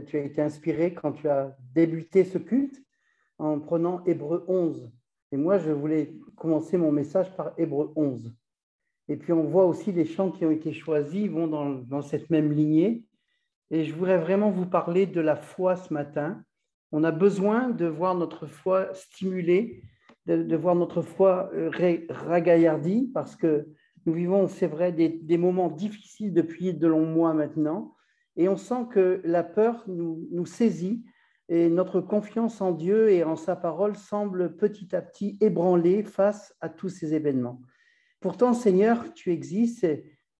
Tu as été inspiré quand tu as débuté ce culte en prenant Hébreux 11. Et moi, je voulais commencer mon message par Hébreux 11. Et puis, on voit aussi les chants qui ont été choisis vont dans cette même lignée. Et je voudrais vraiment vous parler de la foi ce matin. On a besoin de voir notre foi stimulée, de voir notre foi ragaillardie, parce que nous vivons, c'est vrai, des moments difficiles depuis de longs mois maintenant. Et on sent que la peur nous saisit et notre confiance en Dieu et en sa parole semble petit à petit ébranlée face à tous ces événements. Pourtant, Seigneur, tu existes.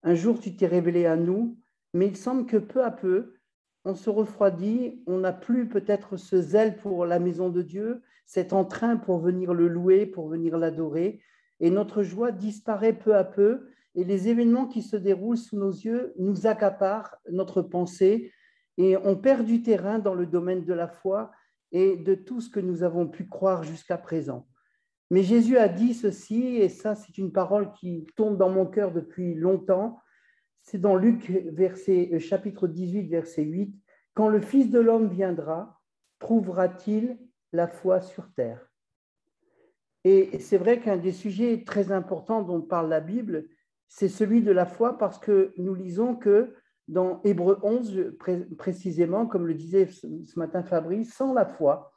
Un jour, tu t'es révélé à nous, mais il semble que peu à peu, on se refroidit, on n'a plus peut-être ce zèle pour la maison de Dieu, cet entrain pour venir le louer, pour venir l'adorer, et notre joie disparaît peu à peu, et les événements qui se déroulent sous nos yeux nous accaparent notre pensée, et on perd du terrain dans le domaine de la foi et de tout ce que nous avons pu croire jusqu'à présent. Mais Jésus a dit ceci, et ça c'est une parole qui tombe dans mon cœur depuis longtemps. C'est dans Luc chapitre 18, verset 8. « Quand le Fils de l'homme viendra, trouvera-t-il la foi sur terre ?» Et c'est vrai qu'un des sujets très importants dont parle la Bible, c'est celui de la foi, parce que nous lisons que dans Hébreux 11, précisément, comme le disait ce matin Fabrice, sans la foi,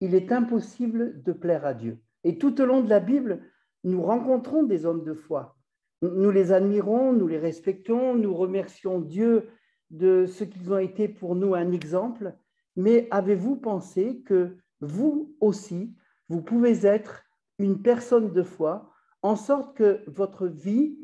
il est impossible de plaire à Dieu. Et tout au long de la Bible, nous rencontrons des hommes de foi. Nous les admirons, nous les respectons, nous remercions Dieu de ce qu'ils ont été pour nous un exemple. Mais avez-vous pensé que vous aussi, vous pouvez être une personne de foi, en sorte que votre vie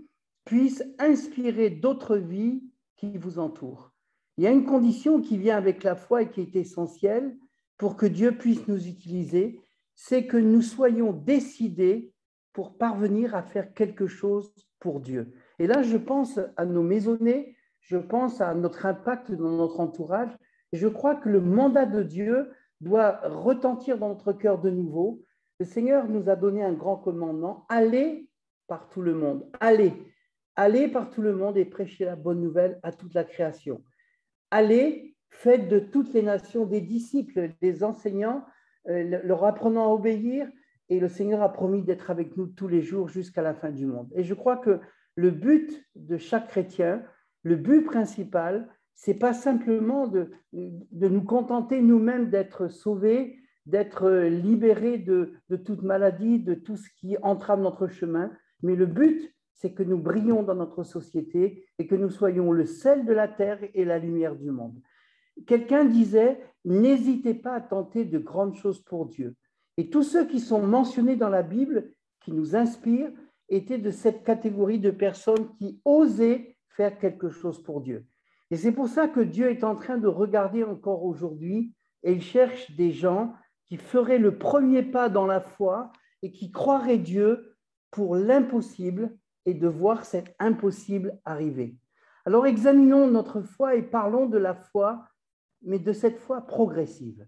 puisse inspirer d'autres vies qui vous entourent? Il y a une condition qui vient avec la foi et qui est essentielle pour que Dieu puisse nous utiliser, c'est que nous soyons décidés pour parvenir à faire quelque chose pour Dieu. Et là, je pense à nos maisonnées, je pense à notre impact dans notre entourage. Et je crois que le mandat de Dieu doit retentir dans notre cœur de nouveau. Le Seigneur nous a donné un grand commandement, allez par tout le monde, allez par tout le monde et prêchez la bonne nouvelle à toute la création. Allez, faites de toutes les nations des disciples, des enseignants, leur apprenant à obéir, et le Seigneur a promis d'être avec nous tous les jours jusqu'à la fin du monde. Et je crois que le but de chaque chrétien, le but principal, c'est pas simplement de nous contenter nous-mêmes d'être sauvés, d'être libérés de toute maladie, de tout ce qui entrave notre chemin, mais le but, c'est que nous brillons dans notre société et que nous soyons le sel de la terre et la lumière du monde. Quelqu'un disait, n'hésitez pas à tenter de grandes choses pour Dieu. Et tous ceux qui sont mentionnés dans la Bible, qui nous inspirent, étaient de cette catégorie de personnes qui osaient faire quelque chose pour Dieu. Et c'est pour ça que Dieu est en train de regarder encore aujourd'hui et il cherche des gens qui feraient le premier pas dans la foi et qui croiraient Dieu pour l'impossible et de voir cet impossible arriver. Alors examinons notre foi et parlons de la foi, mais de cette foi progressive.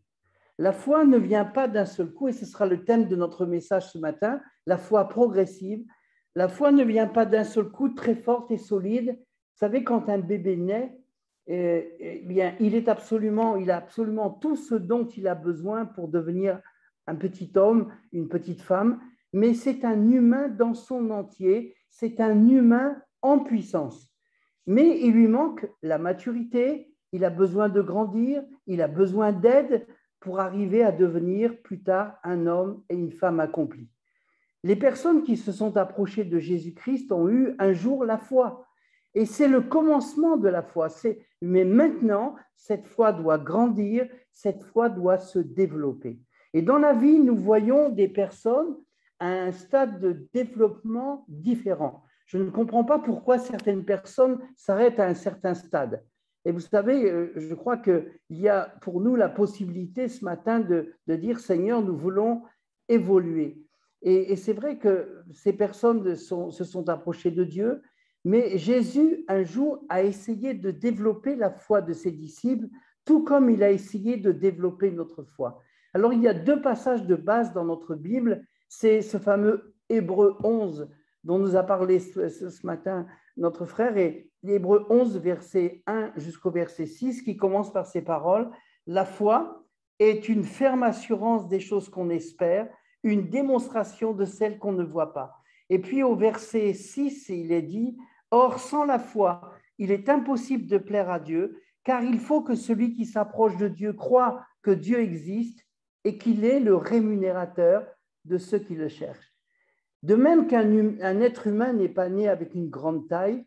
La foi ne vient pas d'un seul coup, et ce sera le thème de notre message ce matin, la foi progressive. La foi ne vient pas d'un seul coup, très forte et solide. Vous savez, quand un bébé naît, bien, il a absolument tout ce dont il a besoin pour devenir un petit homme, une petite femme, mais c'est un humain dans son entier, c'est un humain en puissance. Mais il lui manque la maturité, il a besoin de grandir, il a besoin d'aide pour arriver à devenir plus tard un homme et une femme accomplis. Les personnes qui se sont approchées de Jésus-Christ ont eu un jour la foi. Et c'est le commencement de la foi. Mais maintenant, cette foi doit grandir, cette foi doit se développer. Et dans la vie, nous voyons des personnes à un stade de développement différent. Je ne comprends pas pourquoi certaines personnes s'arrêtent à un certain stade. Et vous savez, je crois qu'il y a pour nous la possibilité ce matin de dire, Seigneur, nous voulons évoluer. Et c'est vrai que ces personnes se sont approchées de Dieu, mais Jésus, un jour, a essayé de développer la foi de ses disciples, tout comme il a essayé de développer notre foi. Alors, il y a deux passages de base dans notre Bible. C'est ce fameux Hébreux 11 dont nous a parlé ce matin notre frère, et l'Hébreu 11, verset 1 jusqu'au verset 6, qui commence par ces paroles. La foi est une ferme assurance des choses qu'on espère, une démonstration de celles qu'on ne voit pas. Et puis au verset 6, il est dit, or sans la foi, il est impossible de plaire à Dieu, car il faut que celui qui s'approche de Dieu croit que Dieu existe et qu'il est le rémunérateur de ceux qui le cherchent. De même qu'un être humain n'est pas né avec une grande taille,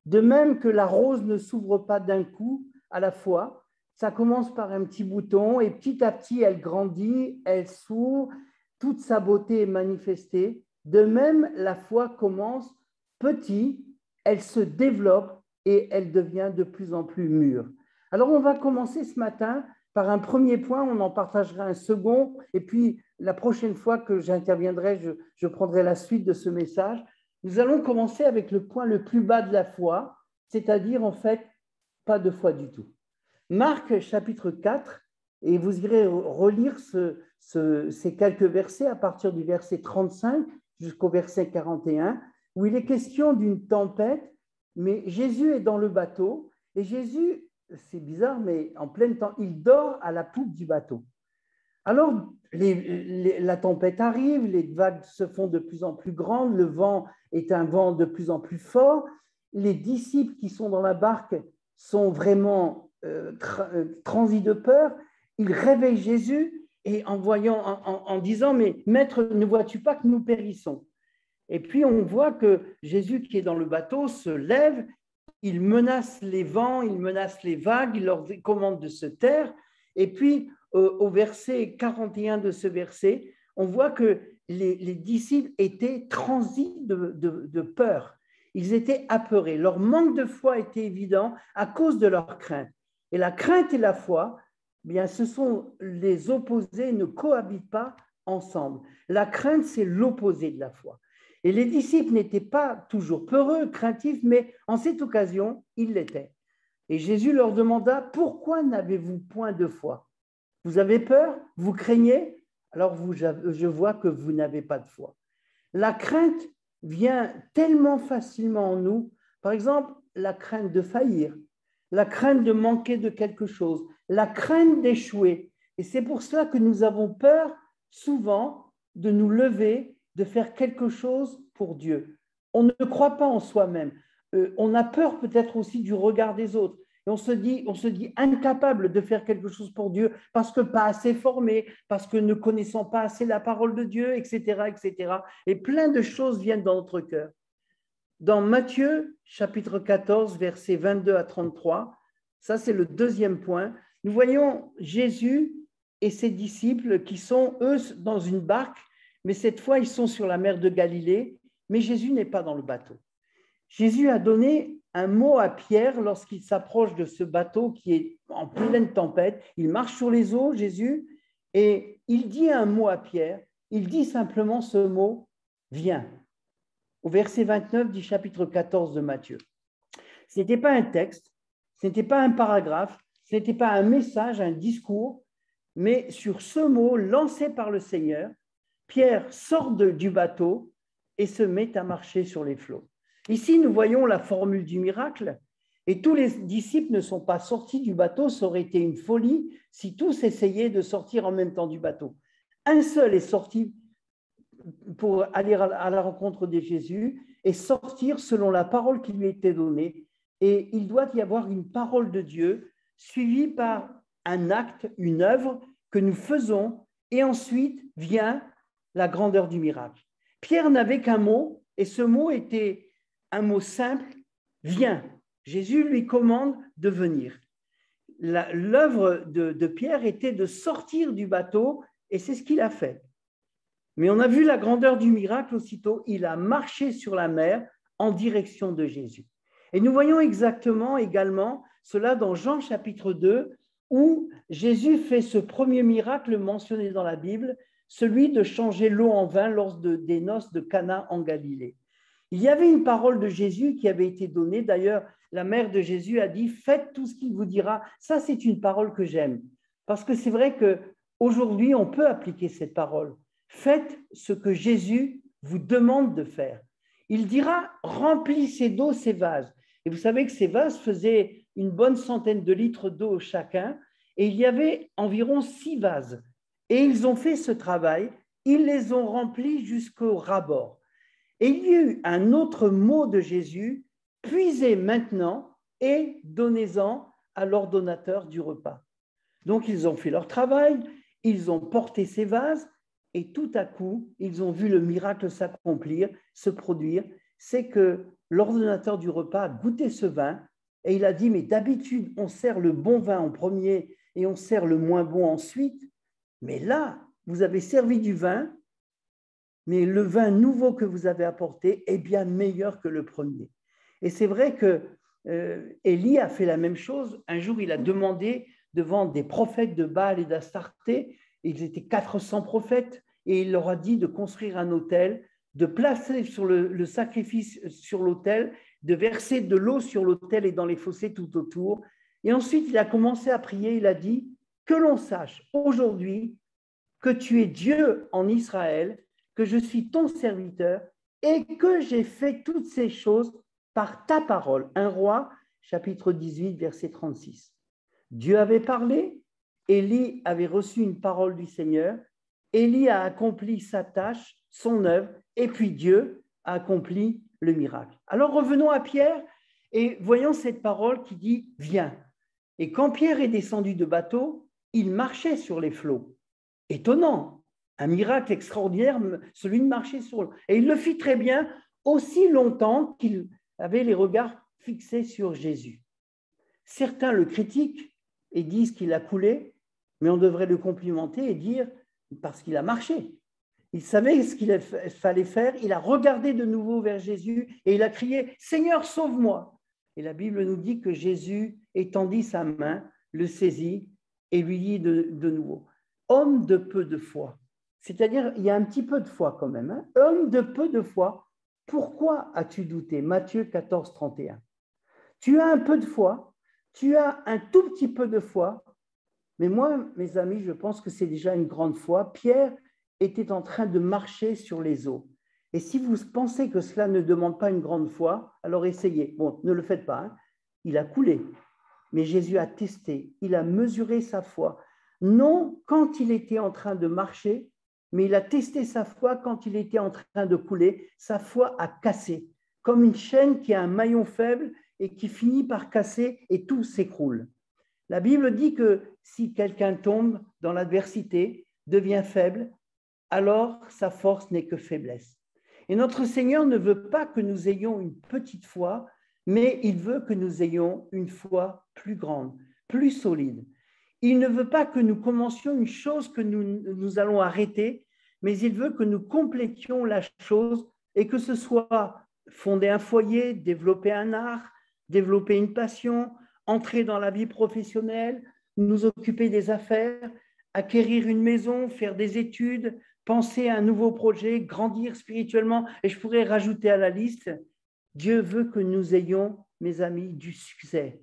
de même que la rose ne s'ouvre pas d'un coup à la fois, ça commence par un petit bouton et petit à petit, elle grandit, elle s'ouvre, toute sa beauté est manifestée. De même, la foi commence petit, elle se développe et elle devient de plus en plus mûre. Alors, on va commencer ce matin par un premier point, on en partagera un second, et puis la prochaine fois que j'interviendrai, je prendrai la suite de ce message. Nous allons commencer avec le point le plus bas de la foi, c'est-à-dire en fait, pas de foi du tout. Marc chapitre 4, et vous irez relire ces quelques versets à partir du verset 35 jusqu'au verset 41, où il est question d'une tempête, mais Jésus est dans le bateau, et Jésus, c'est bizarre, mais en plein temps, il dort à la poupe du bateau. Alors, la tempête arrive, les vagues se font de plus en plus grandes, le vent est un vent de plus en plus fort, les disciples qui sont dans la barque sont vraiment transis de peur, ils réveillent Jésus et en disant, mais maître, ne vois-tu pas que nous périssons? Et puis on voit que Jésus qui est dans le bateau se lève, il menace les vents, il menace les vagues, il leur commande de se taire. Et puis au verset 41 de ce verset, on voit que les disciples étaient transis de peur. Ils étaient apeurés. Leur manque de foi était évident à cause de leur crainte. Et la crainte et la foi, bien, ce sont les opposés, ne cohabitent pas ensemble. La crainte, c'est l'opposé de la foi. Et les disciples n'étaient pas toujours peureux, craintifs, mais en cette occasion, ils l'étaient. Et Jésus leur demanda, pourquoi n'avez-vous point de foi? Vous avez peur? Vous craignez? Alors je vois que vous n'avez pas de foi. La crainte vient tellement facilement en nous. Par exemple, la crainte de faillir, la crainte de manquer de quelque chose, la crainte d'échouer. Et c'est pour cela que nous avons peur souvent de nous lever, de faire quelque chose pour Dieu. On ne croit pas en soi-même. On a peur peut-être aussi du regard des autres. Et on se dit incapable de faire quelque chose pour Dieu parce que pas assez formé, parce que ne connaissant pas assez la parole de Dieu, etc., etc. Et plein de choses viennent dans notre cœur. Dans Matthieu, chapitre 14, versets 22 à 33, ça c'est le deuxième point, nous voyons Jésus et ses disciples qui sont, eux, dans une barque, mais cette fois, ils sont sur la mer de Galilée, mais Jésus n'est pas dans le bateau. Jésus a donné un mot à Pierre lorsqu'il s'approche de ce bateau qui est en pleine tempête. Il marche sur les eaux, Jésus, et il dit un mot à Pierre. Il dit simplement ce mot, viens. Au verset 29 du chapitre 14 de Matthieu. Ce n'était pas un texte, ce n'était pas un paragraphe, ce n'était pas un message, un discours, mais sur ce mot lancé par le Seigneur, Pierre sort du bateau et se met à marcher sur les flots. Ici, nous voyons la formule du miracle, et tous les disciples ne sont pas sortis du bateau. Ça aurait été une folie si tous essayaient de sortir en même temps du bateau. Un seul est sorti pour aller à la rencontre de Jésus et sortir selon la parole qui lui était donnée. Et il doit y avoir une parole de Dieu suivie par un acte, une œuvre que nous faisons, et ensuite vient la grandeur du miracle. Pierre n'avait qu'un mot, et ce mot était un mot simple, viens. Jésus lui commande de venir. L'œuvre de Pierre était de sortir du bateau, et c'est ce qu'il a fait. Mais on a vu la grandeur du miracle aussitôt, il a marché sur la mer en direction de Jésus. Et nous voyons exactement également cela dans Jean chapitre 2, où Jésus fait ce premier miracle mentionné dans la Bible, celui de changer l'eau en vin lors des noces de Cana en Galilée. Il y avait une parole de Jésus qui avait été donnée. D'ailleurs, la mère de Jésus a dit « Faites tout ce qu'il vous dira ». Ça, c'est une parole que j'aime. Parce que c'est vrai qu'aujourd'hui, on peut appliquer cette parole. Faites ce que Jésus vous demande de faire. Il dira, remplissez d'eau ces vases. Et vous savez que ces vases faisaient une bonne centaine de litres d'eau chacun, et il y avait environ 6 vases. Et ils ont fait ce travail, ils les ont remplis jusqu'au ras-bord. Et il y a eu un autre mot de Jésus, puisez maintenant et donnez-en à l'ordonnateur du repas. Donc, ils ont fait leur travail, ils ont porté ces vases, et tout à coup, ils ont vu le miracle s'accomplir, se produire. C'est que l'ordonnateur du repas a goûté ce vin, et il a dit, mais d'habitude, on sert le bon vin en premier et on sert le moins bon ensuite. Mais là, vous avez servi du vin, mais le vin nouveau que vous avez apporté est bien meilleur que le premier. Et c'est vrai que Élie a fait la même chose. Un jour, il a demandé devant des prophètes de Baal et d'Astarté, ils étaient 400 prophètes, et il leur a dit de construire un autel, de placer sur le sacrifice sur l'autel, de verser de l'eau sur l'autel et dans les fossés tout autour. Et ensuite, il a commencé à prier, il a dit, que l'on sache aujourd'hui que tu es Dieu en Israël, que je suis ton serviteur et que j'ai fait toutes ces choses par ta parole. 1 Roi, chapitre 18, verset 36. Dieu avait parlé, Élie avait reçu une parole du Seigneur, Élie a accompli sa tâche, son œuvre, et puis Dieu a accompli le miracle. Alors revenons à Pierre et voyons cette parole qui dit « Viens ». Et quand Pierre est descendu de bateau, il marchait sur les flots. Étonnant, un miracle extraordinaire, celui de marcher sur l'eau. Et il le fit très bien, aussi longtemps qu'il avait les regards fixés sur Jésus. Certains le critiquent et disent qu'il a coulé, mais on devrait le complimenter et dire parce qu'il a marché. Il savait ce qu'il fallait faire, il a regardé de nouveau vers Jésus et il a crié « Seigneur, sauve-moi !» Et la Bible nous dit que Jésus étendit sa main, le saisit et lui dit de nouveau « Homme de peu de foi ». C'est-à-dire, il y a un petit peu de foi quand même. Hein. Homme de peu de foi, pourquoi as-tu douté? Matthieu 14, 31. Tu as un peu de foi, tu as un tout petit peu de foi, mais moi, mes amis, je pense que c'est déjà une grande foi. Pierre était en train de marcher sur les eaux. Et si vous pensez que cela ne demande pas une grande foi, alors essayez. Bon, ne le faites pas. Hein. Il a coulé. Mais Jésus a testé, il a mesuré sa foi. Non quand il était en train de marcher, mais il a testé sa foi quand il était en train de couler. Sa foi a cassé, comme une chaîne qui a un maillon faible et qui finit par casser et tout s'écroule. La Bible dit que si quelqu'un tombe dans l'adversité, devient faible, alors sa force n'est que faiblesse. Et notre Seigneur ne veut pas que nous ayons une petite foi, mais il veut que nous ayons une foi plus grande, plus solide. Il ne veut pas que nous commencions une chose que nous allons arrêter, mais il veut que nous complétions la chose et que ce soit fonder un foyer, développer un art, développer une passion, entrer dans la vie professionnelle, nous occuper des affaires, acquérir une maison, faire des études, penser à un nouveau projet, grandir spirituellement. Et je pourrais rajouter à la liste, Dieu veut que nous ayons, mes amis, du succès.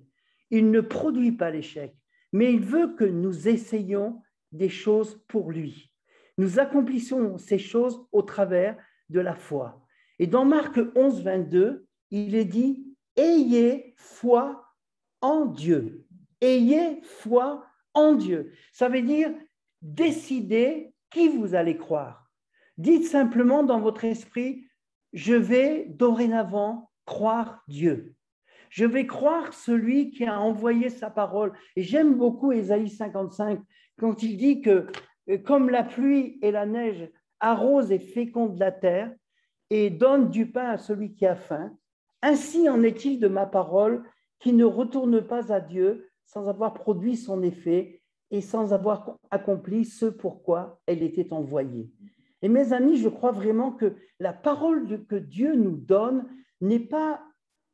Il ne produit pas l'échec, mais il veut que nous essayions des choses pour lui. Nous accomplissons ces choses au travers de la foi. Et dans Marc 11, 22, il est dit « Ayez foi en Dieu. Ayez foi en Dieu. » Ça veut dire décidez qui vous allez croire. Dites simplement dans votre esprit « Je vais dorénavant croire Dieu. Je vais croire celui qui a envoyé sa parole. » Et j'aime beaucoup Ésaïe 55 quand il dit que comme la pluie et la neige arrosent et fécondent la terre et donnent du pain à celui qui a faim, ainsi en est-il de ma parole qui ne retourne pas à Dieu sans avoir produit son effet et sans avoir accompli ce pourquoi elle était envoyée. Et mes amis, je crois vraiment que la parole que Dieu nous donne n'est pas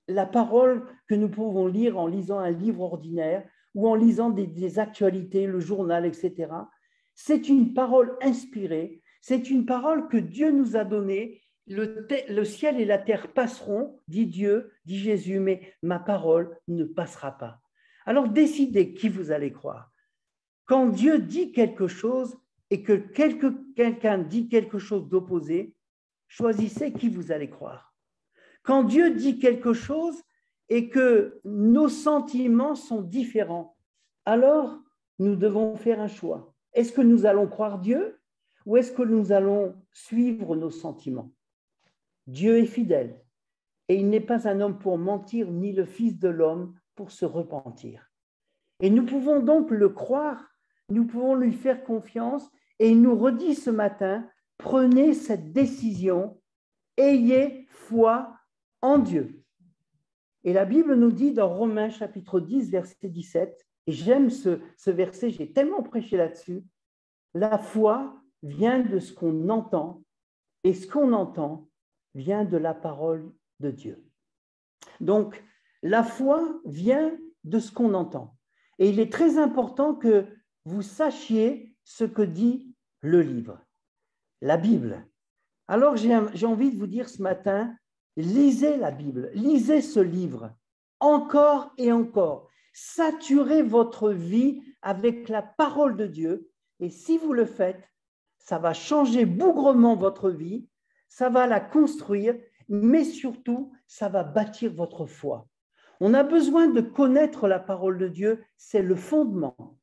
la parole que nous pouvons lire en lisant un livre ordinaire ou en lisant des actualités, le journal, etc. C'est une parole inspirée, c'est une parole que Dieu nous a donnée. Le ciel et la terre passeront, dit Dieu, dit Jésus, mais ma parole ne passera pas. Alors décidez qui vous allez croire. Quand Dieu dit quelque chose et que quelqu'un dit quelque chose d'opposé, choisissez qui vous allez croire. Quand Dieu dit quelque chose et que nos sentiments sont différents, alors nous devons faire un choix. Est-ce que nous allons croire Dieu ou est-ce que nous allons suivre nos sentiments? Dieu est fidèle et il n'est pas un homme pour mentir, ni le Fils de l'homme pour se repentir. Et nous pouvons donc le croire, nous pouvons lui faire confiance et il nous redit ce matin, prenez cette décision, ayez foi en Dieu. Et la Bible nous dit dans Romains chapitre 10, verset 17, et j'aime ce verset, j'ai tellement prêché là-dessus, la foi vient de ce qu'on entend et ce qu'on entend vient de la parole de Dieu. Donc, la foi vient de ce qu'on entend. Et il est très important que vous sachiez ce que dit le livre, la Bible. Alors, j'ai envie de vous dire ce matin, lisez la Bible, lisez ce livre, encore et encore. Saturez votre vie avec la parole de Dieu. Et si vous le faites, ça va changer bougrement votre vie, ça va la construire, mais surtout, ça va bâtir votre foi. On a besoin de connaître la parole de Dieu, c'est le fondement.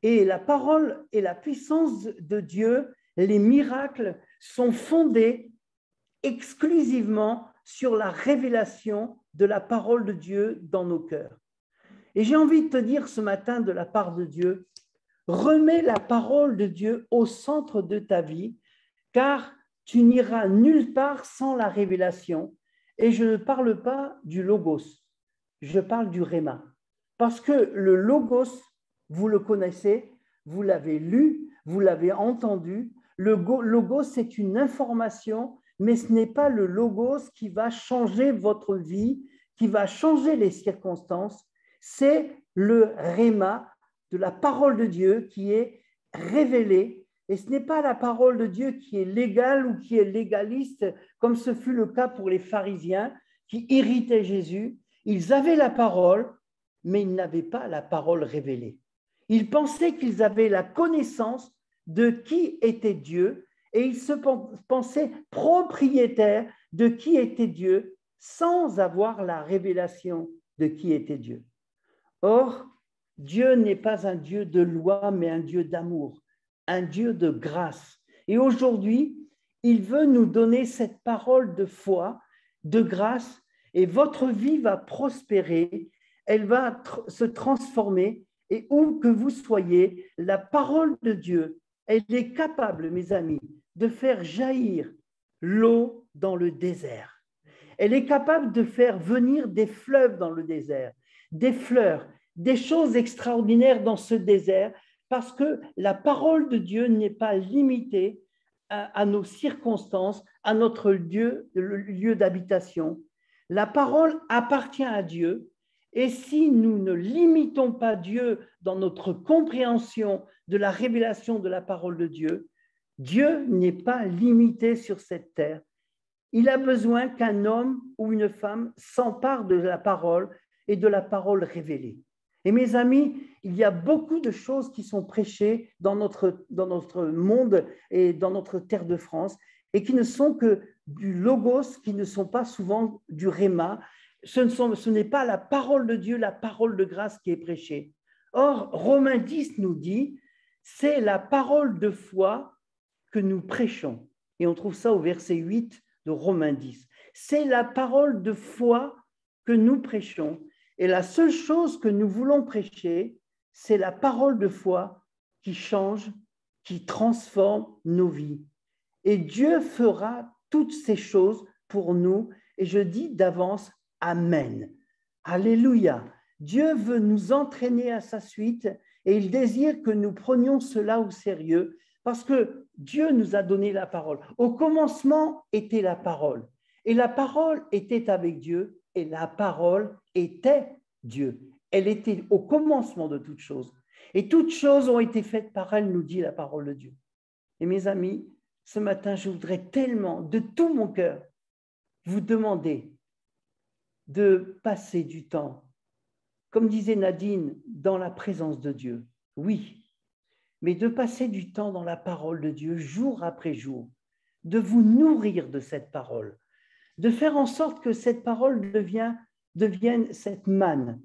Et la parole et la puissance de Dieu, les miracles sont fondés exclusivement sur la révélation de la parole de Dieu dans nos cœurs. Et j'ai envie de te dire ce matin de la part de Dieu, remets la parole de Dieu au centre de ta vie, car tu n'iras nulle part sans la révélation. Et je ne parle pas du logos, je parle du réma. Parce que le logos, vous le connaissez, vous l'avez lu, vous l'avez entendu. Le logos, c'est une information, mais ce n'est pas le logos qui va changer votre vie, qui va changer les circonstances. C'est le réma de la parole de Dieu qui est révélée. Et ce n'est pas la parole de Dieu qui est légale ou qui est légaliste, comme ce fut le cas pour les pharisiens qui irritaient Jésus. Ils avaient la parole, mais ils n'avaient pas la parole révélée. Ils pensaient qu'ils avaient la connaissance de qui était Dieu et ils se pensaient propriétaires de qui était Dieu sans avoir la révélation de qui était Dieu. Or, Dieu n'est pas un Dieu de loi, mais un Dieu d'amour, un Dieu de grâce. Et aujourd'hui, il veut nous donner cette parole de foi, de grâce, et votre vie va prospérer, elle va se transformer, et où que vous soyez, la parole de Dieu, elle est capable, mes amis, de faire jaillir l'eau dans le désert. Elle est capable de faire venir des fleuves dans le désert, des fleurs, des choses extraordinaires dans ce désert, parce que la parole de Dieu n'est pas limitée à nos circonstances, à notre lieu d'habitation. La parole appartient à Dieu, et si nous ne limitons pas Dieu dans notre compréhension de la révélation de la parole de Dieu, Dieu n'est pas limité sur cette terre. Il a besoin qu'un homme ou une femme s'empare de la parole et de la parole révélée. Et mes amis, il y a beaucoup de choses qui sont prêchées dans notre monde et dans notre terre de France et qui ne sont que du logos, qui ne sont pas souvent du réma. Ce n'est pas la parole de Dieu, la parole de grâce qui est prêchée. Or, Romains 10 nous dit, c'est la parole de foi que nous prêchons. Et on trouve ça au verset 8 de Romains 10. C'est la parole de foi que nous prêchons. Et la seule chose que nous voulons prêcher, c'est la parole de foi qui change, qui transforme nos vies. Et Dieu fera toutes ces choses pour nous. Et je dis d'avance, Amen. Alléluia. Dieu veut nous entraîner à sa suite et il désire que nous prenions cela au sérieux parce que Dieu nous a donné la parole. Au commencement était la parole et la parole était avec Dieu et la parole était Dieu. Elle était au commencement de toutes choses. Et toutes choses ont été faites par elle, nous dit la parole de Dieu. Et mes amis, ce matin, je voudrais tellement, de tout mon cœur, vous demander de passer du temps, comme disait Nadine, dans la présence de Dieu. Oui, mais de passer du temps dans la parole de Dieu, jour après jour, de vous nourrir de cette parole, de faire en sorte que cette parole devienne cette manne,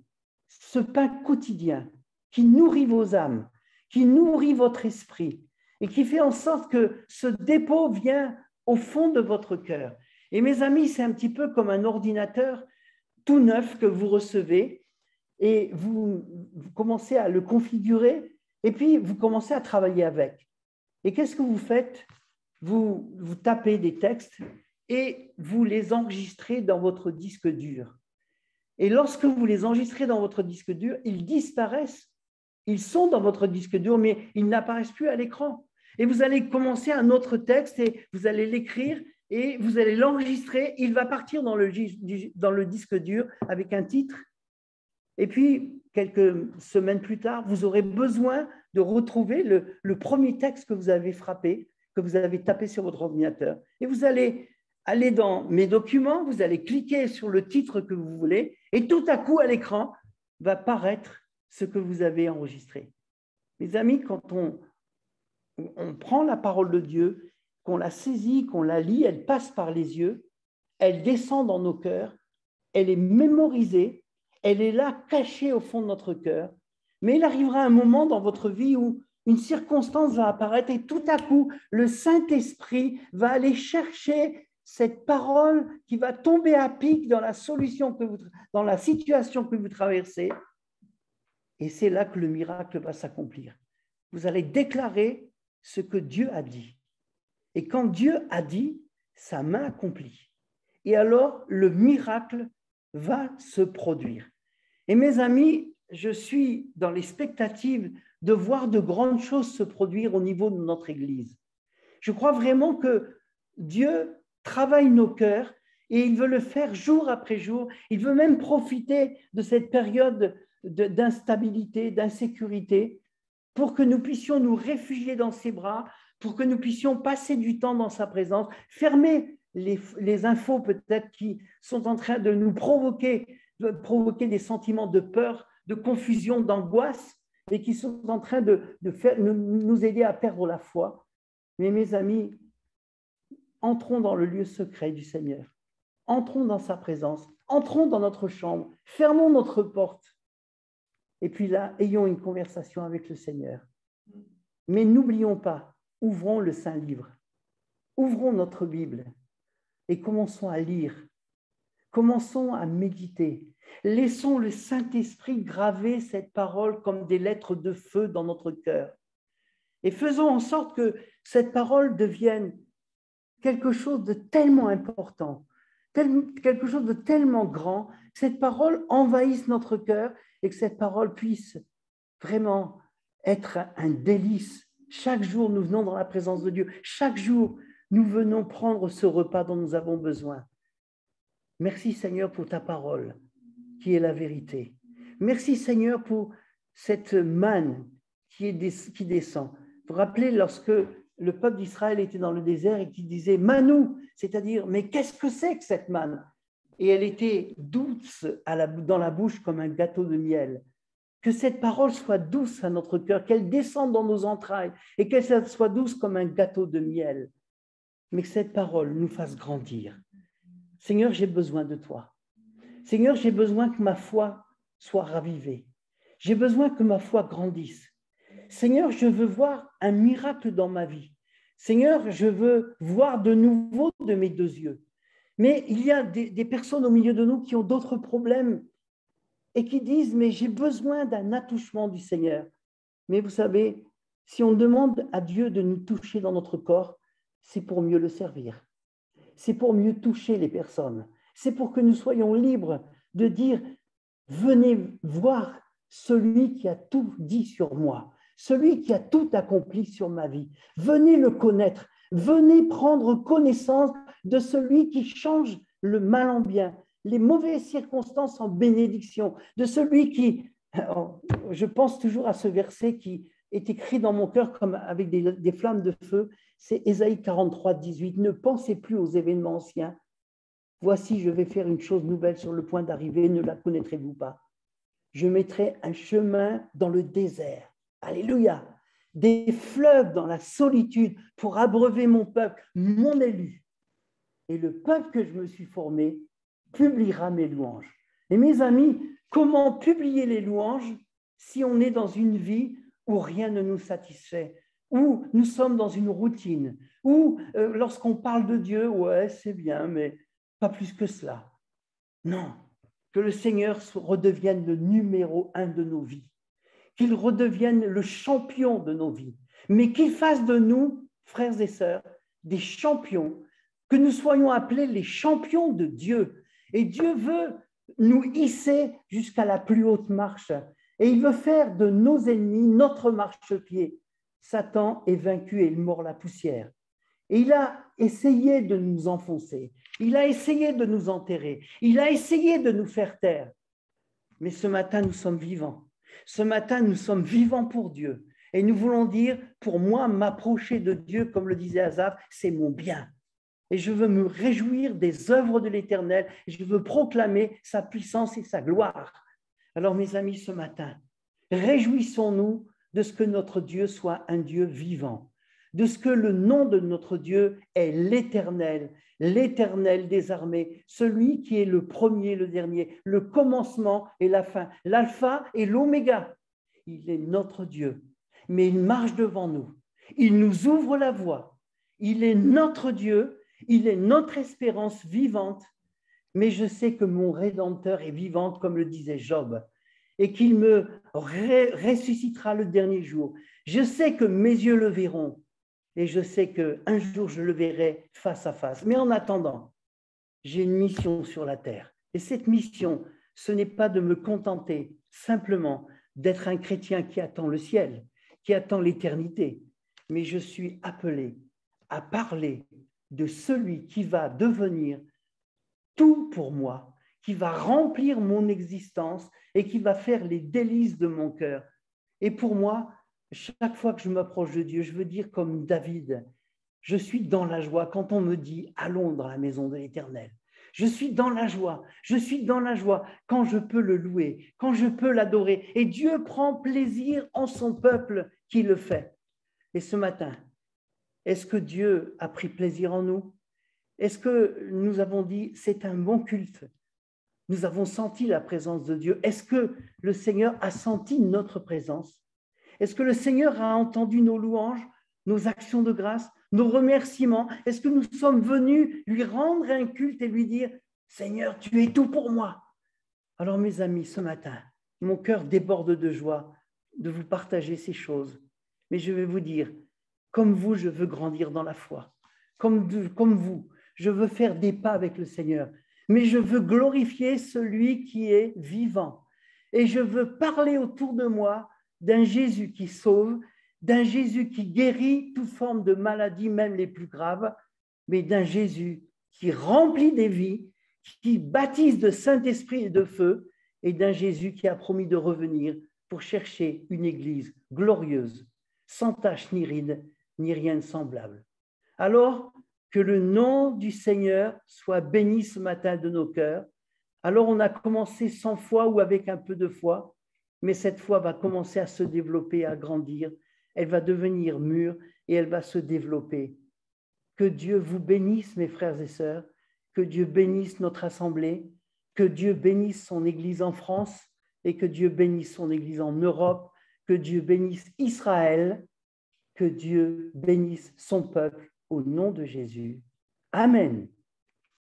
ce pain quotidien qui nourrit vos âmes, qui nourrit votre esprit et qui fait en sorte que ce dépôt vient au fond de votre cœur. Et mes amis, c'est un petit peu comme un ordinateur tout neuf que vous recevez et vous commencez à le configurer et puis vous commencez à travailler avec. Et qu'est-ce que vous faites? Vous tapez des textes et vous les enregistrez dans votre disque dur. Et lorsque vous les enregistrez dans votre disque dur, ils disparaissent. Ils sont dans votre disque dur, mais ils n'apparaissent plus à l'écran. Et vous allez commencer un autre texte et vous allez l'écrire et vous allez l'enregistrer. Il va partir dans le disque dur avec un titre. Et puis, quelques semaines plus tard, vous aurez besoin de retrouver le premier texte que vous avez frappé, que vous avez tapé sur votre ordinateur. Et vous allez aller dans Mes documents, vous allez cliquer sur le titre que vous voulez, et tout à coup, à l'écran, va paraître ce que vous avez enregistré. Mes amis, quand on prend la parole de Dieu, qu'on la saisit, qu'on la lit, elle passe par les yeux, elle descend dans nos cœurs, elle est mémorisée, elle est là, cachée au fond de notre cœur. Mais il arrivera un moment dans votre vie où une circonstance va apparaître et tout à coup, le Saint-Esprit va aller chercher cette parole qui va tomber à pic dans la dans la situation que vous traversez. Et c'est là que le miracle va s'accomplir. Vous allez déclarer ce que Dieu a dit. Et quand Dieu a dit, sa main accomplit. Et alors, le miracle va se produire. Et mes amis, je suis dans l'expectative de voir de grandes choses se produire au niveau de notre Église. Je crois vraiment que Dieu travaille nos cœurs et il veut le faire jour après jour. Il veut même profiter de cette période d'instabilité, d'insécurité, pour que nous puissions nous réfugier dans ses bras, pour que nous puissions passer du temps dans sa présence, fermer les infos peut-être qui sont en train de nous provoquer des sentiments de peur, de confusion, d'angoisse, et qui sont en train de nous aider à perdre la foi. Mais mes amis, entrons dans le lieu secret du Seigneur, entrons dans sa présence, entrons dans notre chambre, fermons notre porte, et puis là, ayons une conversation avec le Seigneur. Mais n'oublions pas, ouvrons le Saint-Livre, ouvrons notre Bible et commençons à lire, commençons à méditer. Laissons le Saint-Esprit graver cette parole comme des lettres de feu dans notre cœur. Et faisons en sorte que cette parole devienne quelque chose de tellement important, quelque chose de tellement grand, que cette parole envahisse notre cœur et que cette parole puisse vraiment être un délice. Chaque jour, nous venons dans la présence de Dieu. Chaque jour, nous venons prendre ce repas dont nous avons besoin. Merci Seigneur pour ta parole, qui est la vérité. Merci Seigneur pour cette manne qui descend. Vous vous rappelez lorsque le peuple d'Israël était dans le désert et qu'il disait « Manou », c'est-à-dire « Mais qu'est-ce que c'est que cette manne ?» Et elle était douce dans la bouche comme un gâteau de miel. Que cette parole soit douce à notre cœur, qu'elle descende dans nos entrailles et qu'elle soit douce comme un gâteau de miel. Mais que cette parole nous fasse grandir. Seigneur, j'ai besoin de toi. Seigneur, j'ai besoin que ma foi soit ravivée. J'ai besoin que ma foi grandisse. Seigneur, je veux voir un miracle dans ma vie. Seigneur, je veux voir de nouveau de mes deux yeux. Mais il y a des personnes au milieu de nous qui ont d'autres problèmes et qui disent, mais j'ai besoin d'un attouchement du Seigneur. Mais vous savez, si on demande à Dieu de nous toucher dans notre corps, c'est pour mieux le servir. C'est pour mieux toucher les personnes. C'est pour que nous soyons libres de dire, venez voir celui qui a tout dit sur moi, celui qui a tout accompli sur ma vie. Venez le connaître, venez prendre connaissance de celui qui change le mal en bien, les mauvaises circonstances en bénédiction, de celui qui, je pense toujours à ce verset qui est écrit dans mon cœur comme avec des flammes de feu, c'est Ésaïe 43, 18. Ne pensez plus aux événements anciens. Voici, je vais faire une chose nouvelle sur le point d'arriver, ne la connaîtrez-vous pas? Je mettrai un chemin dans le désert. Alléluia! Des fleuves dans la solitude pour abreuver mon peuple, mon élu. et le peuple que je me suis formé publiera mes louanges. Et mes amis, comment publier les louanges si on est dans une vie où rien ne nous satisfait, où nous sommes dans une routine, où lorsqu'on parle de Dieu, ouais, c'est bien, mais pas plus que cela. Non, que le Seigneur redevienne le numéro 1 de nos vies, qu'il redevienne le champion de nos vies, mais qu'il fasse de nous, frères et sœurs, des champions, que nous soyons appelés les champions de Dieu. Et Dieu veut nous hisser jusqu'à la plus haute marche. Et il veut faire de nos ennemis notre marchepied. Satan est vaincu et il mord la poussière. Et il a essayé de nous enfoncer. Il a essayé de nous enterrer. Il a essayé de nous faire taire. Mais ce matin, nous sommes vivants. Ce matin, nous sommes vivants pour Dieu. Et nous voulons dire, pour moi, m'approcher de Dieu, comme le disait Asaph, c'est mon bien. Et je veux me réjouir des œuvres de l'Éternel. Je veux proclamer sa puissance et sa gloire. Alors, mes amis, ce matin, réjouissons-nous de ce que notre Dieu soit un Dieu vivant, de ce que le nom de notre Dieu est l'Éternel, l'Éternel des armées, celui qui est le premier, le dernier, le commencement et la fin, l'alpha et l'oméga. Il est notre Dieu, mais il marche devant nous. Il nous ouvre la voie. Il est notre Dieu. Il est notre espérance vivante, mais je sais que mon Rédempteur est vivant, comme le disait Job, et qu'il me ressuscitera le dernier jour. Je sais que mes yeux le verront, et je sais qu'un jour je le verrai face à face. Mais en attendant, j'ai une mission sur la terre. Et cette mission, ce n'est pas de me contenter simplement d'être un chrétien qui attend le ciel, qui attend l'éternité, mais je suis appelé à parler de celui qui va devenir tout pour moi, qui va remplir mon existence et qui va faire les délices de mon cœur. Et pour moi, chaque fois que je m'approche de Dieu, je veux dire comme David, je suis dans la joie quand on me dit « allons dans la maison de l'Éternel ». Je suis dans la joie quand je peux le louer, quand je peux l'adorer. Et Dieu prend plaisir en son peuple qui le fait. Et ce matin, est-ce que Dieu a pris plaisir en nous? Est-ce que nous avons dit c'est un bon culte? Nous avons senti la présence de Dieu. Est-ce que le Seigneur a senti notre présence? Est-ce que le Seigneur a entendu nos louanges, nos actions de grâce, nos remerciements? Est-ce que nous sommes venus lui rendre un culte et lui dire Seigneur, tu es tout pour moi? Alors mes amis, ce matin, mon cœur déborde de joie de vous partager ces choses. Mais je vais vous dire, comme vous, je veux grandir dans la foi. Comme vous, je veux faire des pas avec le Seigneur. Mais je veux glorifier celui qui est vivant. Et je veux parler autour de moi d'un Jésus qui sauve, d'un Jésus qui guérit toute forme de maladie, même les plus graves, mais d'un Jésus qui remplit des vies, qui baptise de Saint-Esprit et de feu, et d'un Jésus qui a promis de revenir pour chercher une église glorieuse, sans tache ni ride, ni rien de semblable. Alors, que le nom du Seigneur soit béni ce matin de nos cœurs. Alors, on a commencé sans foi ou avec un peu de foi, mais cette foi va commencer à se développer, à grandir. Elle va devenir mûre et elle va se développer. Que Dieu vous bénisse, mes frères et sœurs, que Dieu bénisse notre assemblée, que Dieu bénisse son Église en France et que Dieu bénisse son Église en Europe, que Dieu bénisse Israël, que Dieu bénisse son peuple au nom de Jésus. Amen.